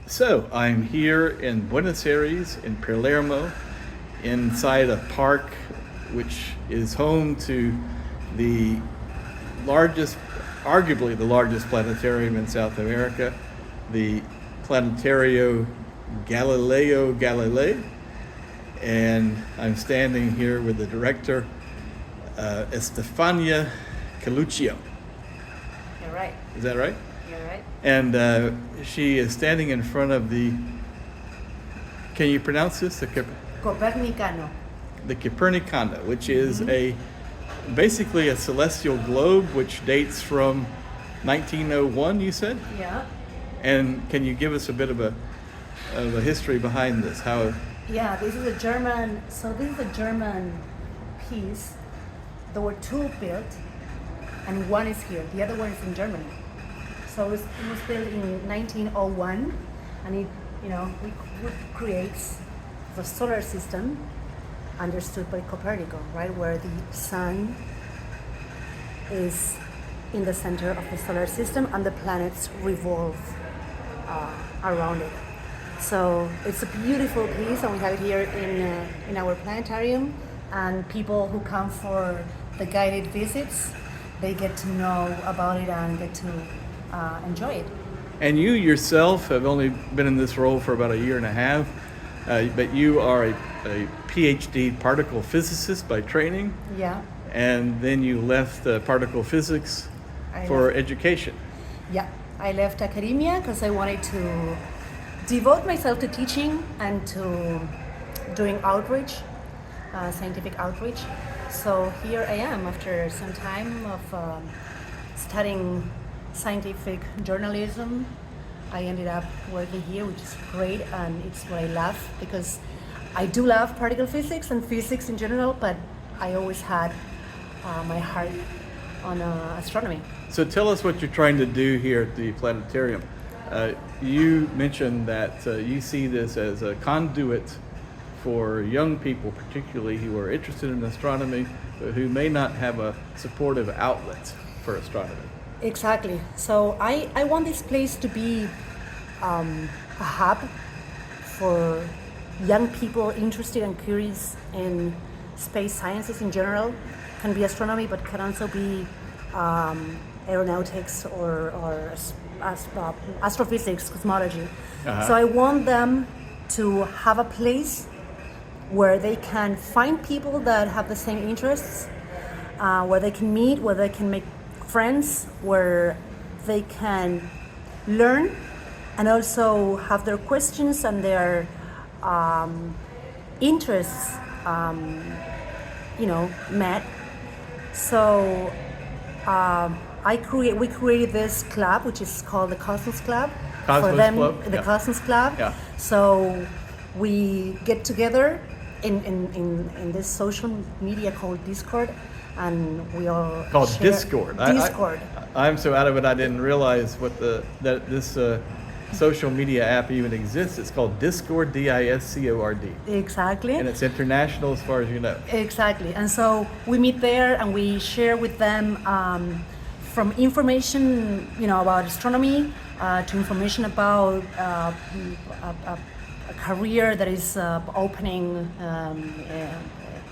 So I'm here in Buenos Aires, in Palermo, inside a park which is home to the largest, arguably the largest planetarium in South America, the Planetario Galileo Galilei. And I'm standing here with the director, Estefania Coluccio. You're right. Is that right? You're right. And she is standing in front of the, can you pronounce this? Copernicano. The Copernicano, which is basically a celestial globe which dates from 1901, you said? Yeah. And can you give us a bit of a history behind this? How? Yeah, this is a German, piece. There were two built, and one is here. The other one is in Germany. So it was built in 1901, and it creates the solar system understood by Copernicus, right, where the sun is in the center of the solar system and the planets revolve around it. So it's a beautiful piece, and we have it here in our planetarium. And people who come for the guided visits, they get to know about it and get to enjoy it. And you yourself have only been in this role for about a year and a half, but you are a PhD particle physicist by training. Yeah. And then you left particle physics for education. Yeah, I left academia because I wanted to devote myself to teaching and to doing outreach, scientific outreach. So here I am after some time of studying scientific journalism. I ended up working here, which is great, and it's what I love because I do love particle physics and physics in general, but I always had my heart on astronomy. So tell us what you're trying to do here at the planetarium. You mentioned that you see this as a conduit for young people, particularly who are interested in astronomy, but who may not have a supportive outlet for astronomy. Exactly. So I want this place to be a hub for young people interested and curious in space sciences in general. Can be astronomy, but can also be aeronautics or astrophysics, cosmology. So I want them to have a place where they can find people that have the same interests, where they can meet, where they can make friends, where they can learn and also have their questions and their interests met. So we created this club, which is called the Cosmos Club. Cosmos for them, Club? the Yeah. Cosmos Club. Yeah. So we get together in this social media called Discord, and we all Called share Discord. Discord. I'm so out of it, I didn't realize that this social media app even exists. It's called Discord, Discord. Exactly. And it's international as far as you know. Exactly. And so we meet there and we share with them from information, about astronomy to information about a career that is opening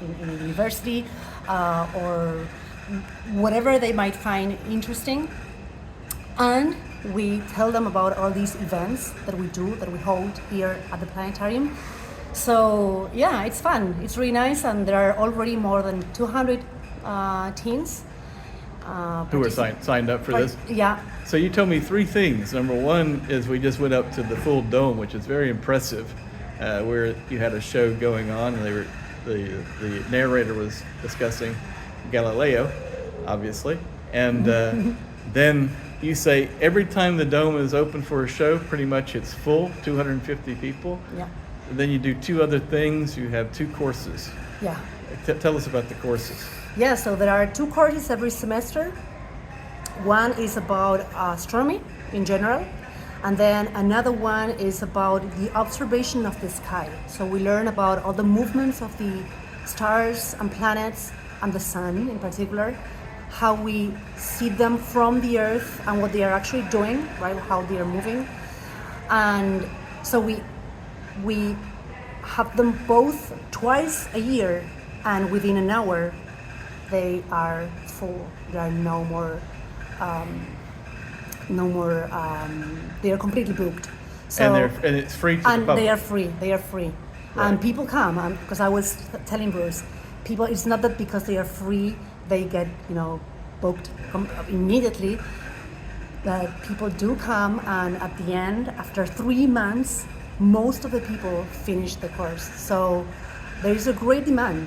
in university or whatever they might find interesting. And we tell them about all these events that we hold here at the planetarium. So yeah, it's fun. It's really nice, and there are already more than 200 teens Who are signed up for this? Yeah. So you told me three things. Number one is we just went up to the full dome, which is very impressive, where you had a show going on, and the narrator was discussing Galileo, obviously, and then you say every time the dome is open for a show, pretty much it's full, 250 people. Yeah. And then you do two other things. You have two courses. Yeah. Tell us about the courses. Yeah, so there are two courses every semester. One is about astronomy in general, and then another one is about the observation of the sky. So we learn about all the movements of the stars and planets and the sun in particular, how we see them from the Earth and what they are actually doing, right? How they are moving. And So we have them both twice a year, and within an hour, they are full. There are no more. They are completely booked. So, and it's free to the and public. they are free. They are free, Right. and people come because I was telling Bruce, people. It's not that because they are free they get booked immediately. But people do come, and at the end, after 3 months, most of the people finish the course. So there is a great demand,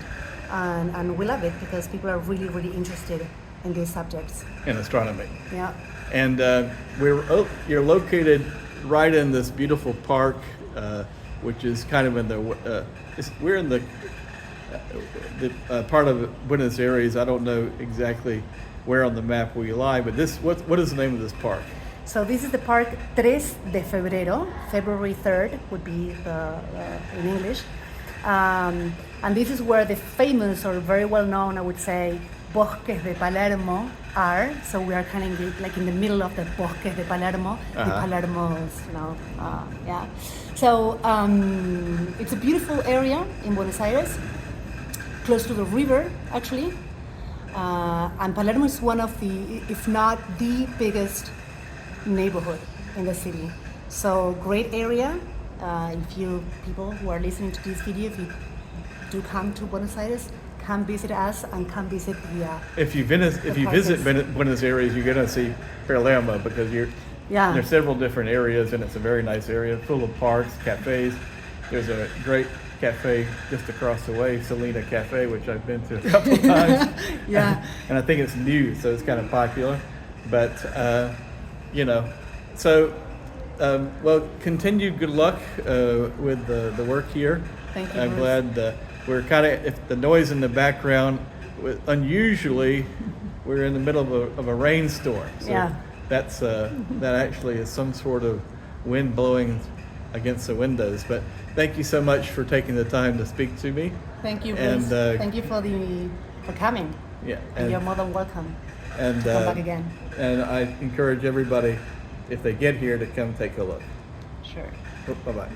and we love it because people are really, really interested in these subjects. In astronomy. Yeah. And you're located right in this beautiful park, which is kind of in we're in the part of Buenos Aires. I don't know exactly where on the map we lie, but what is the name of this park? So this is the park 3 de Febrero, February 3rd would be in English. And this is where the famous or very well known, I would say, Bosques de Palermo are. So we are kind of like in the middle of the Bosques de Palermo, the Palermos, yeah. So it's a beautiful area in Buenos Aires, close to the river, actually. And Palermo is one of the, if not the biggest neighborhood in the city. So great area. If you people who are listening to this video, if you do come to Buenos Aires, come visit us and come visit the. If you visit Buenos Aires, you're gonna see Palermo because there's several different areas, and it's a very nice area full of parks, cafes. There's a great cafe just across the way, Selena Cafe, which I've been to a couple of times. Yeah. And I think it's new, so it's kind of popular. But well, continued good luck with the work here. Thank you. I'm Bruce. glad we're kind of, if the noise in the background, unusually we're in the middle of a rainstorm. So Yeah. that actually is some sort of wind blowing against the windows. But thank you so much for taking the time to speak to me. Thank you, Bruce. And thank you for coming. Yeah, And you're more than welcome. and Come back again. And I encourage everybody, if they get here, to come take a look. Sure. Bye bye.